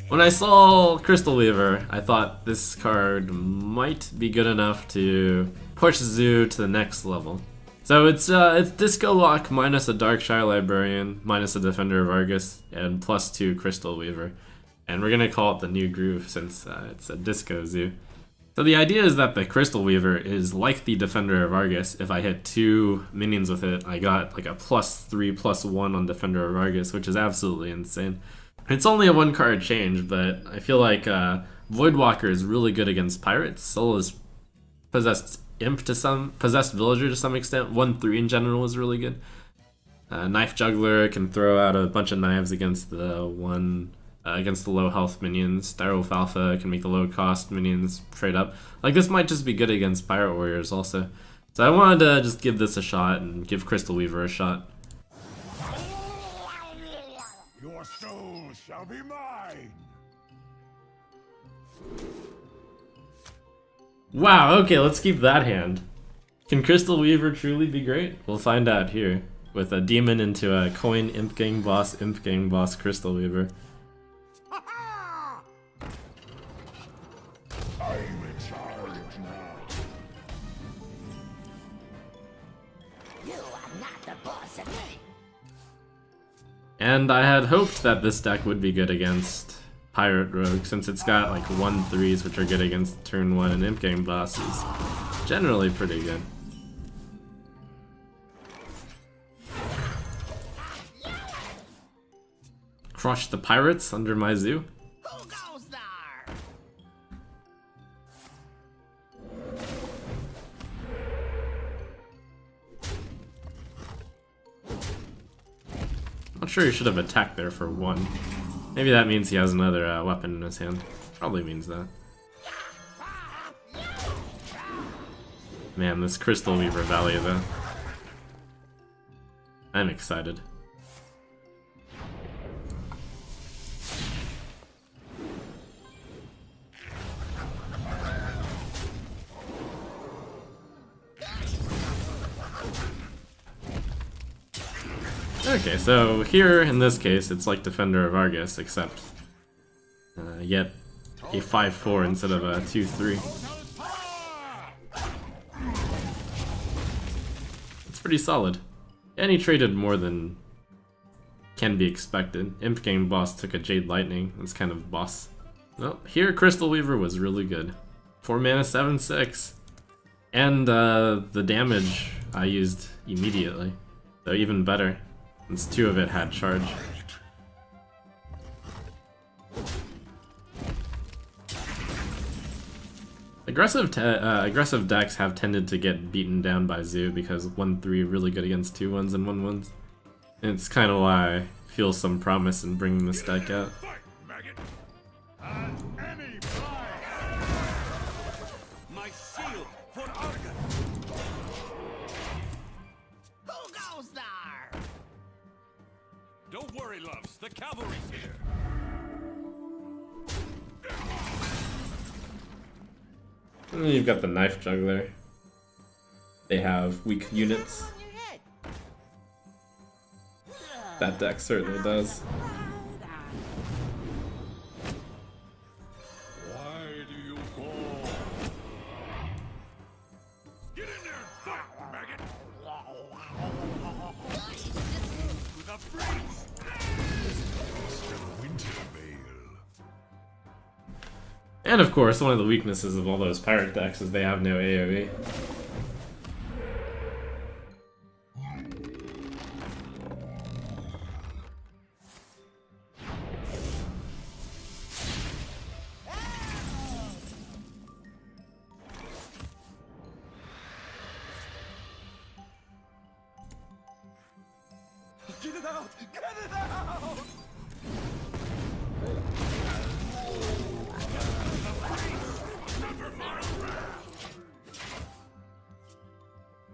When I saw Crystal Weaver, I thought this card might be good enough to push Zoo to the next level. So it's Disco Lock minus a Darkshire Librarian, minus a Defender of Argus, and +2 Crystal Weaver. And we're gonna call it the new groove since it's a Disco Zoo. So the idea is that the Crystal Weaver is like the Defender of Argus. If I hit 2 minions with it, I got like a +3/+1 on Defender of Argus, which is absolutely insane. It's only a 1 card change, but I feel like Voidwalker is really good against pirates. Soul is possessed possessed villager to some extent. 1/3 in general is really good. Knife Juggler can throw out a bunch of knives against the low health minions. Direwolf Alpha can make the low cost minions trade up. Like, this might just be good against Pirate Warriors also. So I wanted to just give this a shot and give Crystal Weaver a shot. Your soul shall be mine. Wow, okay, let's keep that hand. Can Crystal Weaver truly be great? We'll find out here. With a demon into a coin, Imp Gang Boss, Crystal Weaver. I'm in charge now. You are not the boss of me. And I had hoped that this deck would be good against Pirate Rogue, since it's got like 1/3s, which are good against turn 1, and Imp Gang Boss is generally pretty good. Crush the pirates under my zoo. Who goes there? Not sure he should have attacked there for 1. Maybe that means he has another weapon in his hand. Probably means that. Man, this Crystal Weaver value though. I'm excited. Okay, so here, in this case, it's like Defender of Argus, except yet a 5/4 instead of a 2/3. It's pretty solid. And he traded more than can be expected. Imp Gang Boss took a Jade Lightning. That's kind of boss. Well, here Crystal Weaver was really good. 4 mana, 7/6. And the damage I used immediately. So even better, since 2 of it had charge. Aggressive decks have tended to get beaten down by Zoo because 1/3 really good against 2/1s and 1/1s. And it's kind of why I feel some promise in bringing this deck out. Fight, maggot. At any price. My shield for Argus. Who goes there? Don't worry, loves. The cavalry's here. And then you've got the Knife Juggler. They have weak units. On your head. That deck certainly does. Why do you go? Get in there and fight, maggot. To the breach. And of course, one of the weaknesses of all those pirate decks is they have no AoE. Get it out! Get it out!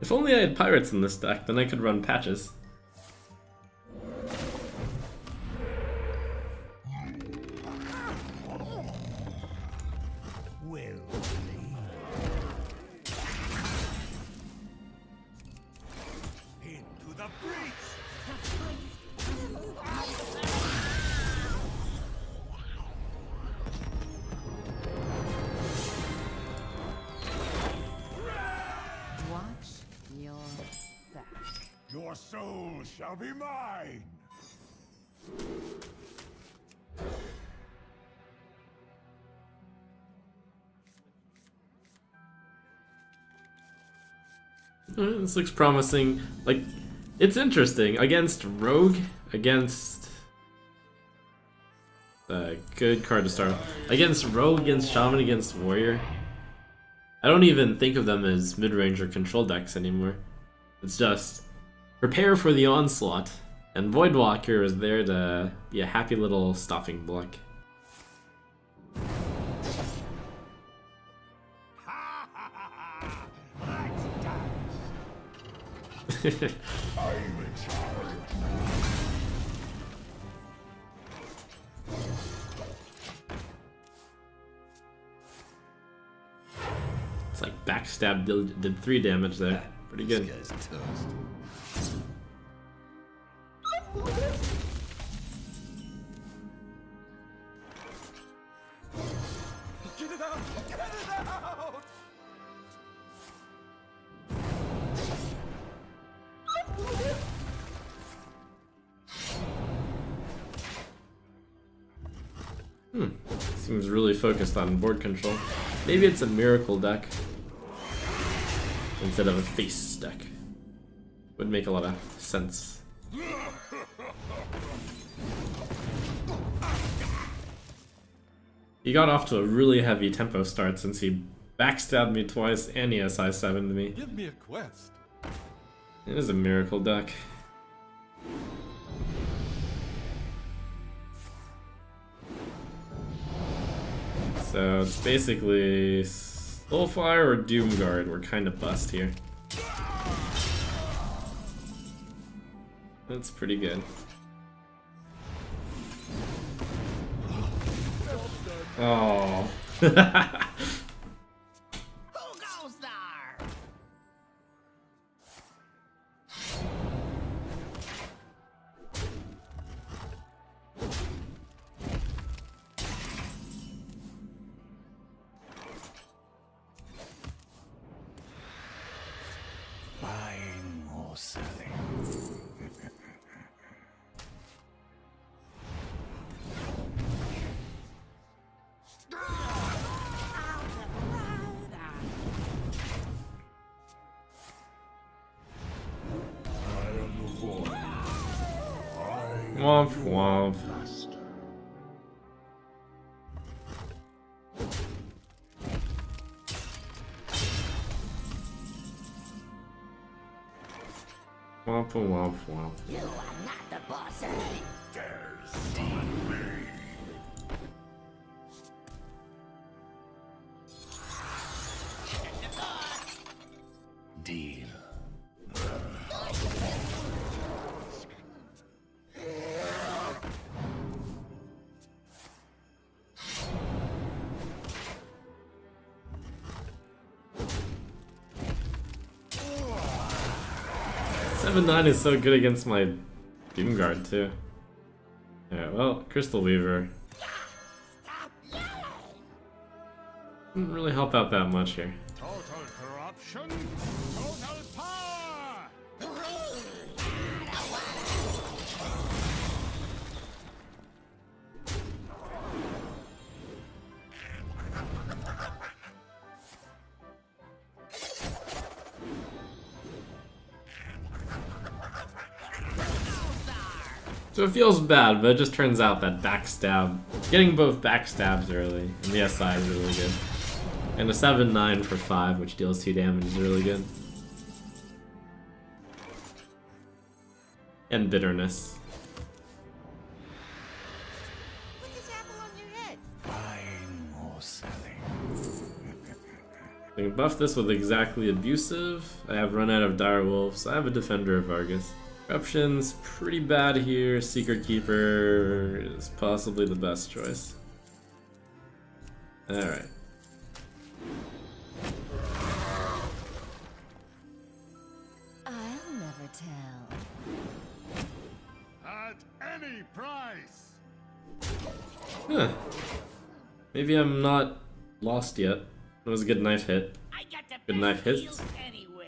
If only I had pirates in this deck, then I could run patches. Into the breach! shall be mine. This looks promising. Like, it's interesting. Against Rogue, against... good card to start with. Against Rogue, against Shaman, against Warrior. I don't even think of them as mid-range or control decks anymore. It's just, prepare for the onslaught. And Voidwalker is there to be a happy little stopping block. I'm in charge. It's like backstab did 3 damage there. Pretty good. This guy's toast. Get it out! Get it out! Seems really focused on board control. Maybe it's a miracle deck instead of a face deck. Would make a lot of sense. He got off to a really heavy tempo start since he backstabbed me twice and he SI7'd me. Give me a quest. It is a miracle deck. So it's basically Soulfire or Doomguard. We're kind of bust here. That's pretty good. Oh. Who goes there? Buying or selling. Womp womp. Womp womp womp. You are not the boss. Deal. Seven 9 is so good against my Doomguard too. Yeah, well, Crystal Weaver didn't really help out that much here. Total corruption. Total power. So it feels bad, but it just turns out that backstab, getting both backstabs early, and the SI is really good. And a 7-9 for 5, which deals 2 damage, is really good. And bitterness. Put this apple on your head. Buying or selling. I can buff this with exactly abusive. I have run out of dire wolves. I have a defender of Argus. Corruption's pretty bad here. Secret Keeper is possibly the best choice. Alright. I'll never tell. At any price. Huh. Maybe I'm not lost yet. That was a good knife hit. I got the Good best knife hits. deals anywhere.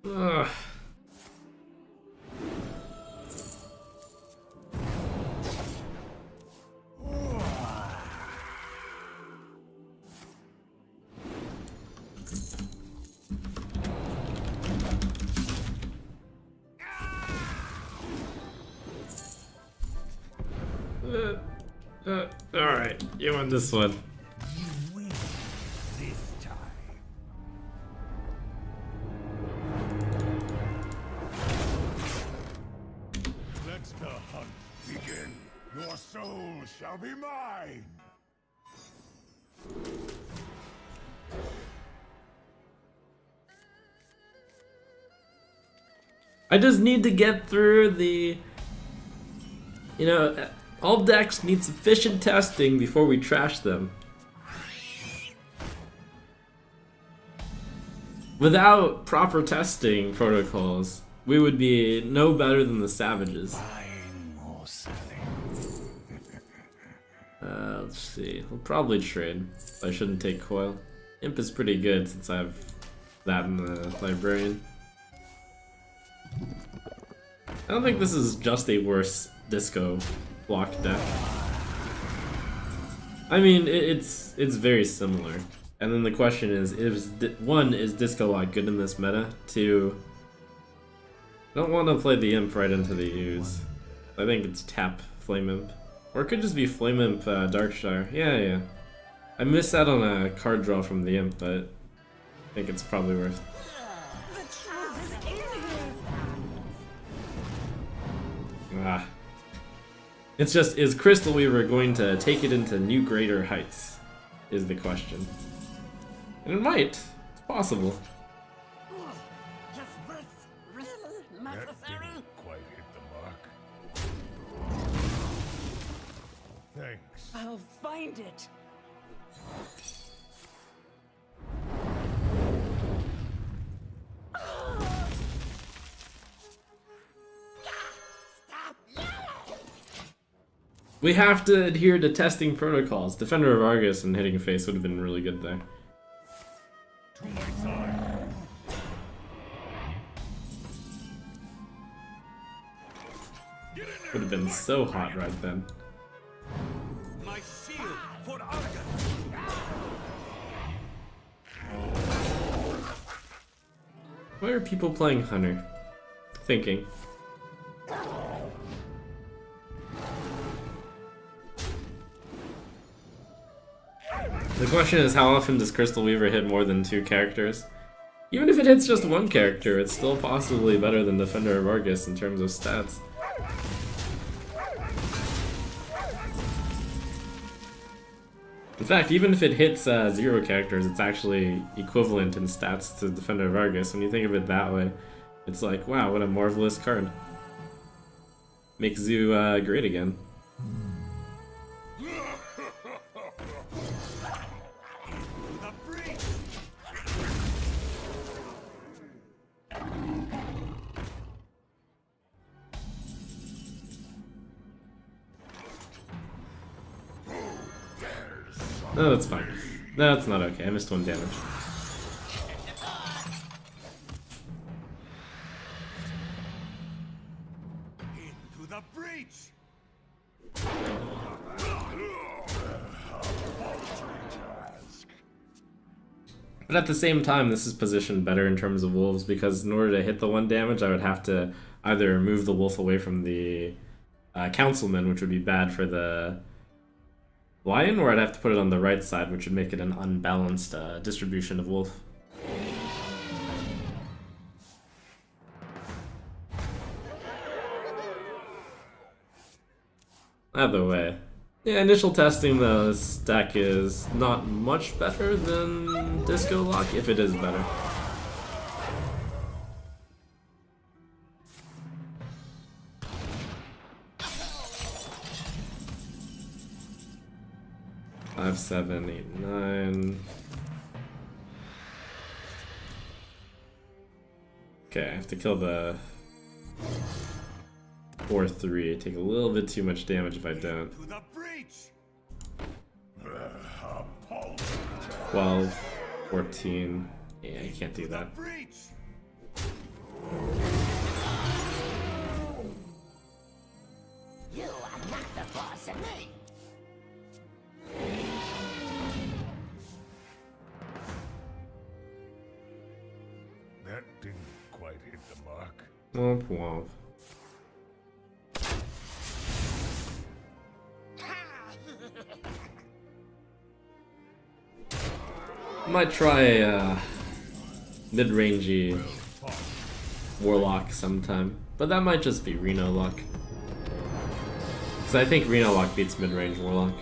Ugh. Alright, you won this one. You win this time. Let the hunt begin. Your soul shall be mine. I just need to get through the... You know, all decks need sufficient testing before we trash them. Without proper testing protocols, we would be no better than the savages. Buying or selling. Let's see. We'll probably trade. I shouldn't take coil. Imp is pretty good since I have that in the librarian. I don't think this is just a worse disco block deck. I mean, it's very similar. And then the question is one, is disco lock good in this meta? Two, I don't want to play the imp right into the use. I think it's tap flame imp. Or it could just be flame imp Darkshire. Yeah. I missed out on a card draw from the imp, but I think it's probably worth. The truth is in here. Ah. It's just, is Crystal Weaver going to take it into new greater heights? Is the question. And it might. It's possible. Is this really That necessary? didn't quite hit the mark. Thanks. I'll find it. Stop yelling! We have to adhere to testing protocols. Defender of Argus and hitting face would have been really good there. To my side. Get in there, Would have been so hot right then. my shield for Argus. Why are people playing Hunter? Thinking. The question is, how often does Crystal Weaver hit more than 2 characters? Even if it hits just 1 character, it's still possibly better than Defender of Argus in terms of stats. In fact, even if it hits 0 characters, it's actually equivalent in stats to Defender of Argus. When you think of it that way, it's like, wow, what a marvelous card. Makes Zoo great again. The breach. No, that's fine. No, that's not okay. I missed 1 damage. Into the breach. But at the same time, this is positioned better in terms of wolves, because in order to hit the 1 damage, I would have to either move the wolf away from the councilman, which would be bad for the lion, or I'd have to put it on the right side, which would make it an unbalanced distribution of wolf. Either way. Yeah, initial testing though, this deck is not much better than Disco Lock, if it is better. Five, 7, 8, 9. Okay, I have to kill the 4/3. Take a little bit too much damage if I don't. To the breach. Apologize. 12, 14. Yeah, you can't do that. Breach! You are not the boss of me. That didn't quite hit the mark. Womp womp. Might try a mid-rangey Warlock sometime, but that might just be Reno luck. Because I think Reno luck beats mid-range Warlock.